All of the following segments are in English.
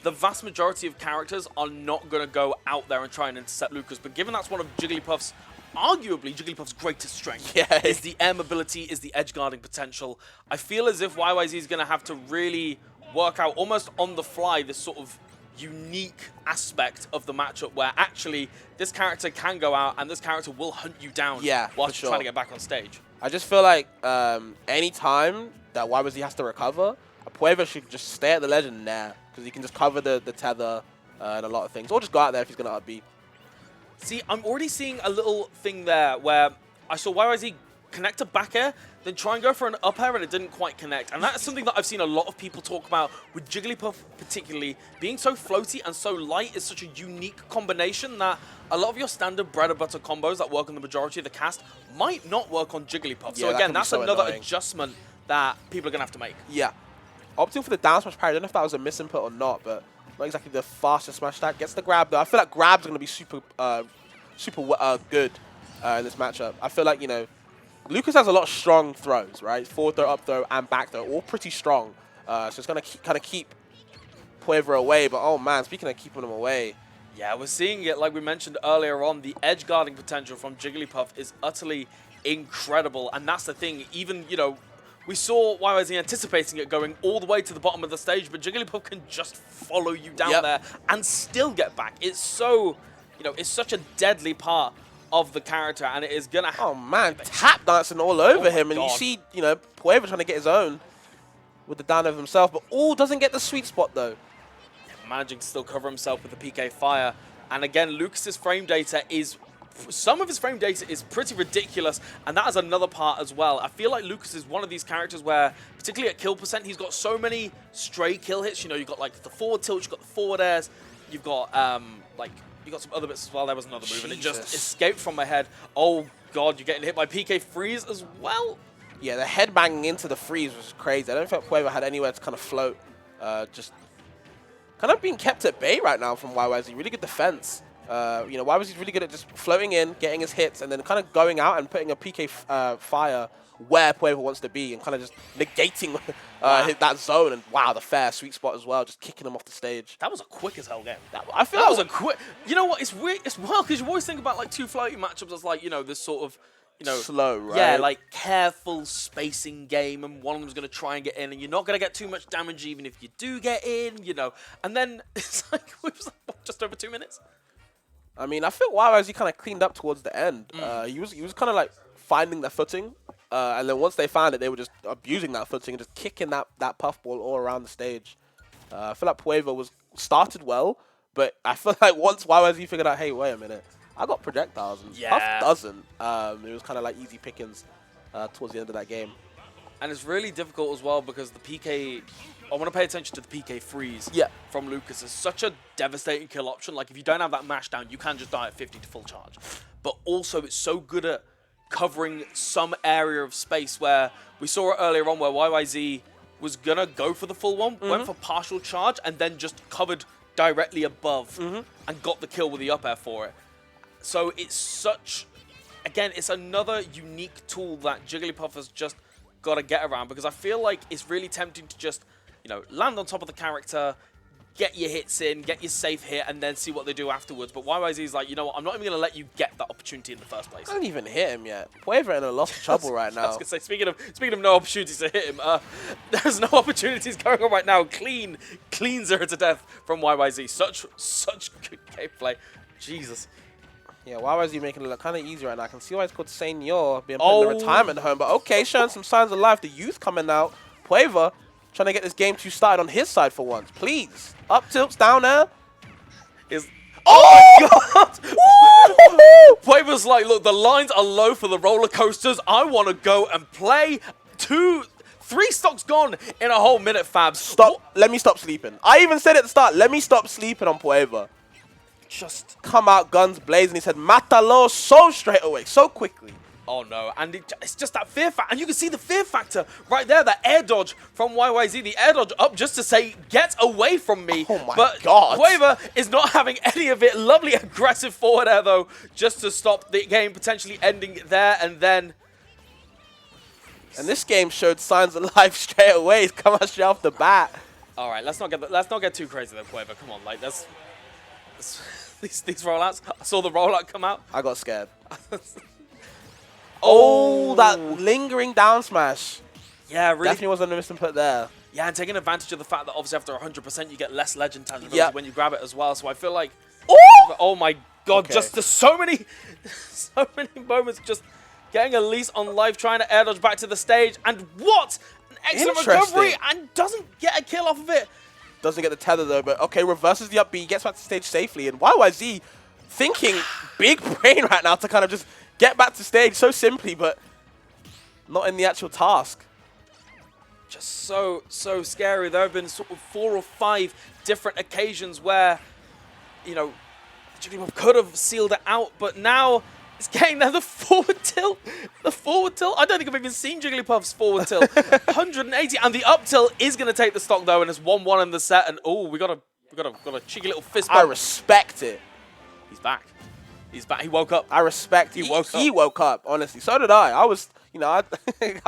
the vast majority of characters are not going to go out there and try and intercept Lucas. But given that's one of Jigglypuff's, arguably Jigglypuff's greatest strength, is the air mobility, is the edge guarding potential, I feel as if Whyyz is going to have to really work out almost on the fly this sort of unique aspect of the matchup where actually this character can go out and this character will hunt you down whilst you're trying to get back on stage. I just feel like any time that Whyyz has to recover, Whyyz should just stay at the ledge and nair, because he can just cover the tether and a lot of things, or just go out there if he's going to up-B. See, I'm already seeing a little thing there where I saw Whyyz connect to back air, then try and go for an up air, and it didn't quite connect. And that's something that I've seen a lot of people talk about with Jigglypuff particularly. Being so floaty and so light is such a unique combination that a lot of your standard bread and butter combos that work on the majority of the cast might not work on Jigglypuff. Yeah, so again, that's another annoying adjustment that people are going to have to make. Yeah. Opting for the down smash parry, I don't know if that was a misinput or not, but not exactly the fastest smash attack. Gets the grab though. I feel like grab's going to be super good in this matchup. I feel like, you know, Lucas has a lot of strong throws, right? Forward throw, up throw, and back throw, all pretty strong. So it's going to kind of keep Whyyz away. But oh man, speaking of keeping him away. Yeah, we're seeing it, like we mentioned earlier on, the edge guarding potential from Jigglypuff is utterly incredible. And that's the thing, even, you know, we saw Whyyz anticipating it going all the way to the bottom of the stage, but Jigglypuff can just follow you down there and still get back. It's so, you know, it's such a deadly part of the character, and it is gonna happen. Oh man, tap dancing all over him, and you see, you know, Whyyz trying to get his own with the down over himself, but doesn't get the sweet spot though. Managing to still cover himself with the PK fire, and again, Lucas's frame data is, some of his frame data is pretty ridiculous, and that is another part as well. I feel like Lucas is one of these characters where, particularly at kill percent, he's got so many stray kill hits. You know, you've got like the forward tilt, you've got the forward airs, you've got like, you got some other bits as well. There was another move, and it just escaped from my head. Oh god, you're getting hit by PK freeze as well. Yeah, the head banging into the freeze was crazy. I don't think Whyyz had anywhere to kind of float. Just kind of being kept at bay right now from Whyyz. Really good defense. You know, Whyyz is really good at just floating in, getting his hits, and then kind of going out and putting a PK fire where Whyyz wants to be, and kind of just negating that zone. And wow, the fair sweet spot as well, just kicking him off the stage. That was a quick as hell game. I feel that was a quick. You know what? It's weird. It's wild because you always think about like two floaty matchups as like, you know, this sort of, you know, slow, right? Yeah, like careful spacing game, and one of them's gonna try and get in, and you're not gonna get too much damage even if you do get in, you know. And then it's like it was like, just over 2 minutes. I mean, I feel Whyyz he kind of cleaned up towards the end. He was kind of like finding their footing, and then once they found it, they were just abusing that footing and just kicking that puffball all around the stage. I feel like Whyyz was started well, but I feel like once Whyyz he figured out, hey, wait a minute, I got projectiles, and Puff doesn't. It was kind of like easy pickings towards the end of that game. And it's really difficult as well because the PK, I want to pay attention to the PK freeze from Lucas. It's such a devastating kill option. Like if you don't have that mash down, you can just die at 50 to full charge. But also it's so good at covering some area of space where we saw it earlier on where Whyyz was going to go for the full one, went for partial charge, and then just covered directly above and got the kill with the up air for it. So it's such, again, it's another unique tool that Jigglypuff has just got to get around, because I feel like it's really tempting to just, you know, land on top of the character, get your hits in, get your safe hit, and then see what they do afterwards. But Whyyz is like, you know what, I'm not even going to let you get that opportunity in the first place. I haven't even hit him yet. Whyyz in a lot of trouble right now. I was going to say, speaking of no opportunities to hit him, there's no opportunities going on right now. Clean 0 to death from Whyyz. Such good gameplay. Jesus. Yeah, Whyyz making it look kind of easy right now. I can see why it's called Senior being put in the retirement home. But okay, showing some signs of life. The youth coming out. Whyyz trying to get this game 2 started on his side for once. Please. Up tilts, down there. Oh my god! Whyyz's like, look, the lines are low for the roller coasters. I want to go and play 3 stocks gone in a whole minute, Fabs. Stop. Let me stop sleeping. I even said at the start, let me stop sleeping on Whyyz. Just come out guns blazing. He said, Matalo so straight away, so quickly. Oh no, and it's just that fear factor. And you can see the fear factor right there, that air dodge from Whyyz. The air dodge up just to say, get away from me. Oh my god. Whyyz is not having any of it. Lovely aggressive forward air though, just to stop the game potentially ending there and then. And this game showed signs of life straight away. He's come out straight off the bat. All right, let's not get too crazy though, Quaver. Come on, like these rollouts. I saw the rollout come out. I got scared. Oh, that lingering down smash. Yeah, really. Definitely wasn't a misinput there. Yeah, and taking advantage of the fact that obviously after 100% you get less legend tangibility when you grab it as well. So I feel like, oh my god, just there's so many moments just getting a lease on life, trying to air dodge back to the stage, and what an excellent recovery, and doesn't get a kill off of it. Doesn't get the tether though, but okay, reverses the up B, gets back to stage safely, and Whyyz thinking big brain right now to kind of just get back to stage so simply, but not in the actual task. Just so scary. There have been sort of 4 or 5 different occasions where, you know, Jigglypuff could have sealed it out, but now it's getting there. The forward tilt. I don't think I've even seen Jigglypuff's forward tilt. 180, and the up tilt is going to take the stock though, and it's 1-1 in the set. And oh, we got a cheeky little fist bump. I respect it. He's back. He's back. He woke up. I respect. He woke up. Honestly, so did I. I was, you know, I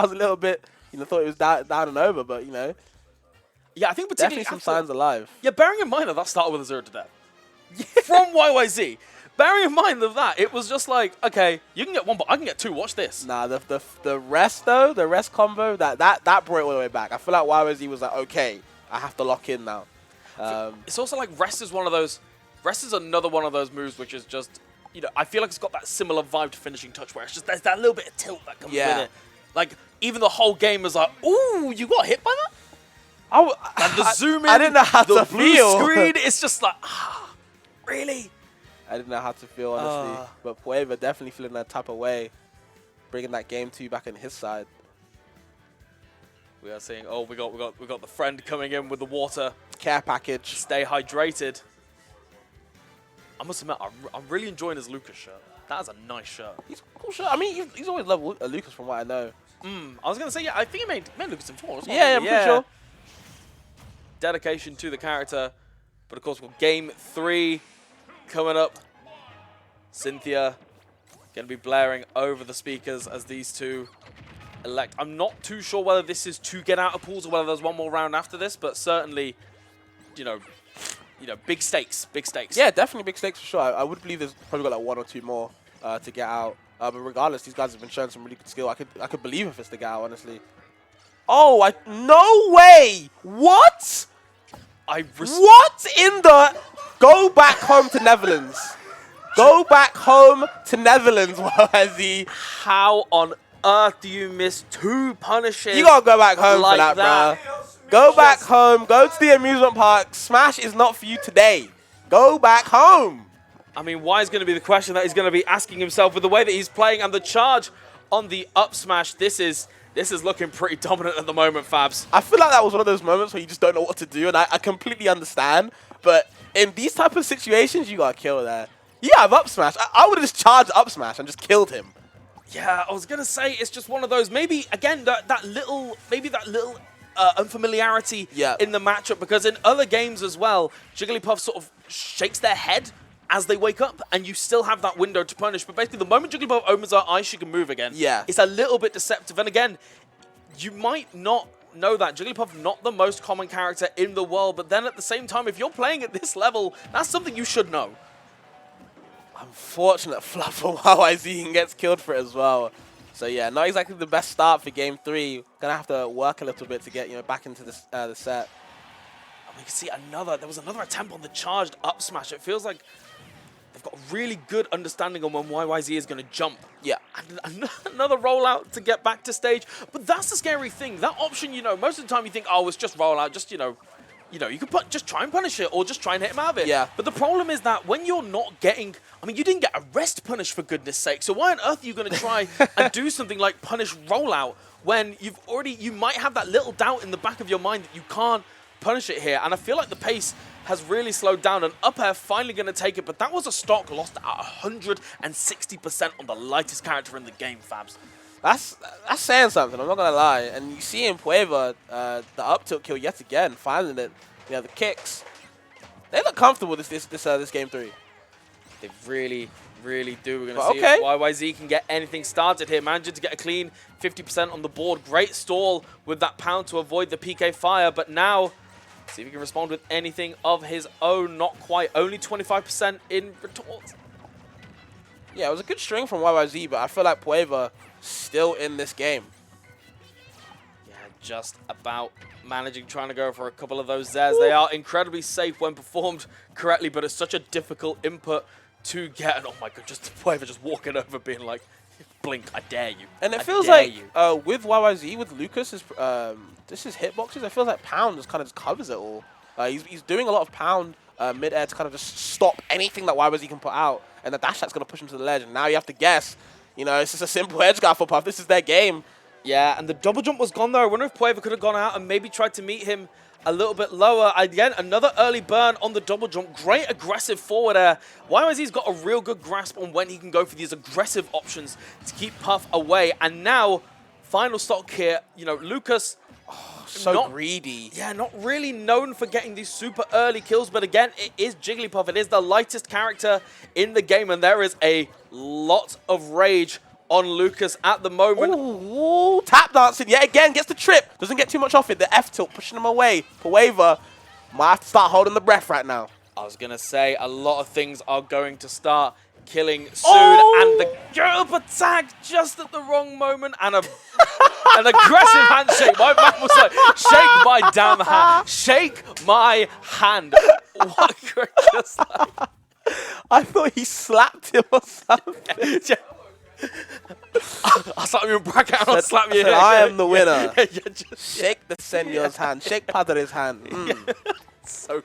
was a little bit, you know, thought it was down and over, but you know. Yeah, I think particularly definitely some signs alive. Yeah, bearing in mind that started with a 0 to death. From Whyyz. Bearing in mind of that, it was just like, okay, you can get 1, but I can get 2. Watch this. Nah, the rest though, the rest combo, that brought it all the way back. I feel like Whyyz was like, okay, I have to lock in now. It's also like rest is another one of those moves which is just, you know, I feel like it's got that similar vibe to finishing touch where it's just there's that little bit of tilt that comes with it. Like even the whole game is like, ooh, you got hit by that? And the zoom in, I didn't know how the to blue feel. screen, it's just like, really? I didn't know how to feel, honestly. But Whyyz definitely feeling that type of way, bringing that game 2 back on his side. We are seeing, oh, we got the friend coming in with the water. Care package. Stay hydrated. I must admit, I'm really enjoying his Lucas shirt. That is a nice shirt. He's a cool shirt. I mean, he's always loved Lucas from what I know. I was going to say, yeah, I think he made Lucas in 4. Yeah, I'm pretty sure. Dedication to the character. But of course, we've got game 3 coming up. Cynthia going to be blaring over the speakers as these two elect. I'm not too sure whether this is to get out of pools or whether there's one more round after this, but certainly, you know, big stakes, big stakes. Yeah, definitely big stakes for sure. I would believe there's probably got like 1 or 2 more to get out. But regardless, these guys have been showing some really good skill. I could believe if it's to get out, honestly. Oh, no way! What? What in the? Go back home to Netherlands. Go back home to Netherlands, Whyyz. How on earth do you miss 2 punishes? You gotta go back home like for that, bro. Go back home. Go to the amusement park. Smash is not for you today. Go back home. I mean, why is going to be the question that he's going to be asking himself with the way that he's playing and the charge on the up smash. This is looking pretty dominant at the moment, Fabs. I feel like that was one of those moments where you just don't know what to do, and I completely understand. But in these type of situations, you gotta kill there. Yeah, I've up smash. I would have just charged up smash and just killed him. Yeah, I was gonna say it's just one of those. Maybe again that little unfamiliarity in the matchup, because in other games as well, Jigglypuff sort of shakes their head as they wake up, and you still have that window to punish. But basically, the moment Jigglypuff opens her eyes, she can move again. Yeah. It's a little bit deceptive. And again, you might not know that. Jigglypuff, not the most common character in the world, but then at the same time, if you're playing at this level, that's something you should know. Unfortunate fluff for Whyyz and gets killed for it as well. So yeah, not exactly the best start for game 3. Gonna have to work a little bit to get back into the set. And we can see there was another attempt on the charged up smash. It feels like they've got a really good understanding on when Whyyz is going to jump. Yeah. And another rollout to get back to stage. But that's the scary thing. That option, most of the time you think, oh, it's just rollout, just, you could just try and punish it or just try and hit him out of it. Yeah. But the problem is that when you're not getting, you didn't get a rest punish for goodness sake. So why on earth are you going to try and do something like punish rollout when you might have that little doubt in the back of your mind that you can't punish it here? And I feel like the pace has really slowed down, and up air finally going to take it, but that was a stock lost at 160% on the lightest character in the game, Fabs. That's saying something, I'm not going to lie. And you see in Whyyz, the up tilt kill yet again, finding it, the kicks. They look comfortable this game 3. They really, really do. We're going to see if Whyyz can get anything started here. Managing to get a clean 50% on the board. Great stall with that pound to avoid the PK fire, but now See if he can respond with anything of his own. Not quite. Only 25% in retort. Yeah, it was a good string from YYZ, but I feel like Whyyz still in this game. Yeah, just about managing, trying to go for a couple of those Zers. They are incredibly safe when performed correctly, but it's such a difficult input to get. And oh my god, just Whyyz just walking over being like, blink, I dare you. And it feels like with YYZ, with Lucas, this is hitboxes. It feels like Pound just kind of just covers it all. He's doing a lot of Pound mid-air to kind of just stop anything that YYZ can put out. And the dash attack's going to push him to the ledge. And now you have to guess. You know, it's just a simple edge guard for Puff. This is their game. Yeah, and the double jump was gone there. I wonder if Whyyz could have gone out and maybe tried to meet him a little bit lower. Again, another early burn on the double jump. Great aggressive forward air. YYZ's got a real good grasp on when he can go for these aggressive options to keep Puff away. And now, final stock here, you know, Lucas... So greedy. Yeah, not really known for getting these super early kills, but again, it is Jigglypuff. It is the lightest character in the game, and there is a lot of rage on Lucas at the moment. Ooh, tap dancing yet again, gets the trip. Doesn't get too much off it. The F tilt pushing him away. Whyyz might have to start holding the breath right now. I was going to say, a lot of things are going to start killing soon, and the jump attack just at the wrong moment, and an aggressive handshake. My man was like, shake my damn hand. Shake my hand. What great just like. I thought he slapped him or something. I'll slap you in bracket and I'll slap you here. I am the winner. Yeah, Shake the senor's hand. Shake Padre's hand. So